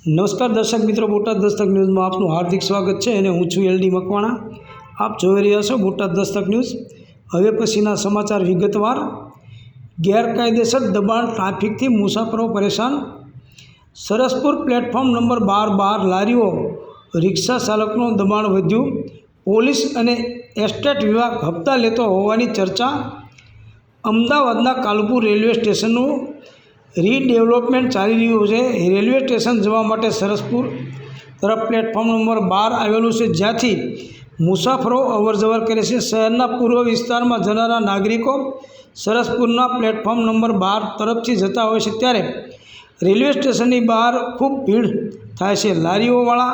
નમસ્કાર દર્શક મિત્રો, બોટાદ દસ્તક ન્યૂઝમાં આપનું હાર્દિક સ્વાગત છે અને હું છું એલડી મકવાણા। આપ જોઈ રહ્યા છો બોટાદ દસ્તક ન્યૂઝ। હવે પછીના સમાચાર વિગતવાર। ગેરકાયદેસર દબાણ, ટ્રાફિકથી મુસાફરો પરેશાન। સરસપુર પ્લેટફોર્મ નંબર 12 બહાર લારીઓ, રિક્ષા ચાલકોનું દબાણ વધ્યું। પોલીસ અને એસ્ટેટ વિભાગ હપ્તા લેતો હોવાની ચર્ચા। અમદાવાદના કાલુપુર રેલવે સ્ટેશનનું રીડેવલપમેન્ટ ચાલી રહ્યું છે। રેલવે સ્ટેશન જવા માટે સરસપુર તરફ પ્લેટફોર્મ નંબર 12 આવેલું છે, જ્યાંથી મુસાફરો અવરજવર કરે છે। શહેરના પૂર્વ વિસ્તારમાં જનારા નાગરિકો સરસપુરના પ્લેટફોર્મ નંબર 12 તરફથી જતા હોય છે, ત્યારે રેલવે સ્ટેશનની બહાર ખૂબ ભીડ થાય છે। લારીઓવાળા,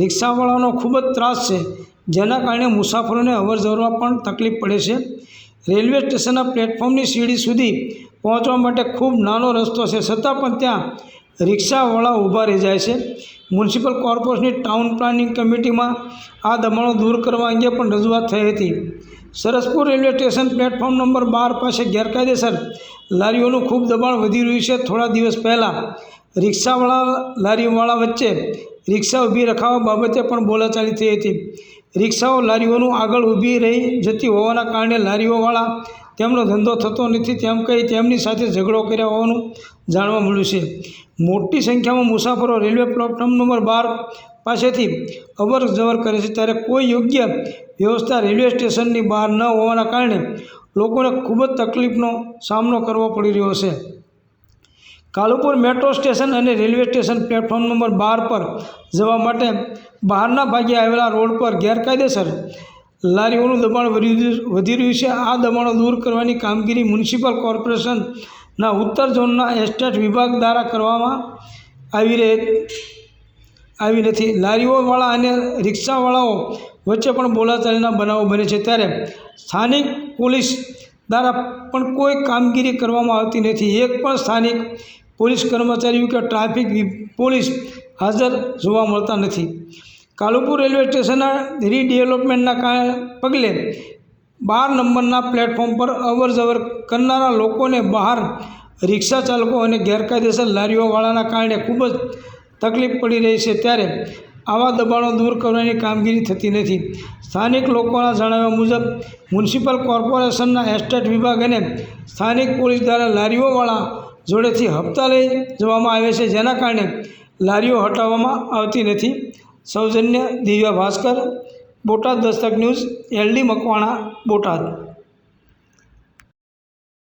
રિક્ષાવાળાનો ખૂબ જ ત્રાસ છે, જેના કારણે મુસાફરોને અવરજવરમાં પણ તકલીફ પડે છે। રેલવે સ્ટેશનના પ્લેટફોર્મની સીડી સુધી પહોંચવા માટે ખૂબ નાનો રસ્તો છે, છતાં પણ ત્યાં રિક્ષાવાળા ઊભા રહી જાય છે। મ્યુનિસિપલ કોર્પોરેશનની ટાઉન પ્લાનિંગ કમિટીમાં આ દબાણો દૂર કરવા અંગે પણ રજૂઆત થઈ હતી। Saraspur railway station platform number 12 પાસે ગેરકાયદેસર લારીઓનું ખૂબ દબાણ વધી રહ્યું છે। થોડા દિવસ પહેલાં રિક્ષાવાળા લારીવાળા વચ્ચે રિક્ષા ઊભી રખાવવા બાબતે પણ બોલાચાલી થઈ હતી। રિક્ષાઓ લારીઓનું આગળ ઊભી રહી જતી હોવાના કારણે લારીઓવાળા તેમનો ધંધો થતો નથી તેમ કહી તેમની સાથે ઝઘડો કર્યા હોવાનું જાણવા મળ્યું છે। મોટી સંખ્યામાં મુસાફરો રેલવે પ્લેટફોર્મ નંબર 12 પાસેથી અવર જવર કરે છે, ત્યારે કોઈ યોગ્ય વ્યવસ્થા રેલવે સ્ટેશનની બહાર ન હોવાના કારણે લોકોને ખૂબ જ તકલીફનો સામનો કરવો પડી રહ્યો છે। કાલુપુર મેટ્રો સ્ટેશન અને રેલવે સ્ટેશન પ્લેટફોર્મ નંબર 12 પર જવા માટે બહારના ભાગે આવેલા રોડ પર ગેરકાયદેસર લારીઓનું દબાણ વધી રહ્યું છે। આ દબાણો દૂર કરવાની કામગીરી મ્યુનિસિપલ કોર્પોરેશનના ઉત્તર ઝોનના એસ્ટેટ વિભાગ દ્વારા કરવામાં આવી નથી। લારીઓવાળા અને રિક્ષાવાળાઓ વચ્ચે પણ બોલાચાલીના બનાવો બને છે, ત્યારે સ્થાનિક પોલીસ દ્વારા પણ કોઈ કામગીરી કરવામાં આવતી નથી। એક પણ સ્થાનિક પોલીસ કર્મચારીઓ કે ટ્રાફિક પોલીસ હાજર જોવા મળતા નથી। કાલુપુર રેલવે સ્ટેશનના રીડેવલપમેન્ટના પગલે 12 નંબરના પ્લેટફોર્મ પર અવર જવર કરનારા લોકોને બહાર રિક્ષા ચાલકો અને ગેરકાયદેસર લારીઓવાળાના કારણે ખૂબ જ તકલીફ પડી રહી છે, ત્યારે આવા દબાણો દૂર કરવાની કામગીરી થતી નથી। સ્થાનિક લોકોના જણાવ્યા મુજબ મ્યુનિસિપલ કોર્પોરેશનના એસ્ટેટ વિભાગ અને સ્થાનિક પોલીસ દ્વારા લારીઓવાળા જોડેથી હપ્તા લઈ જવામાં આવે છે, જેના કારણે લારીઓ હટાવવામાં આવતી નથી। સૌજન્ય દિવ્યા ભાસ્કર, બોટાદ દસ્તક ન્યૂઝ, એલડી મકવાણા, બોટાદ।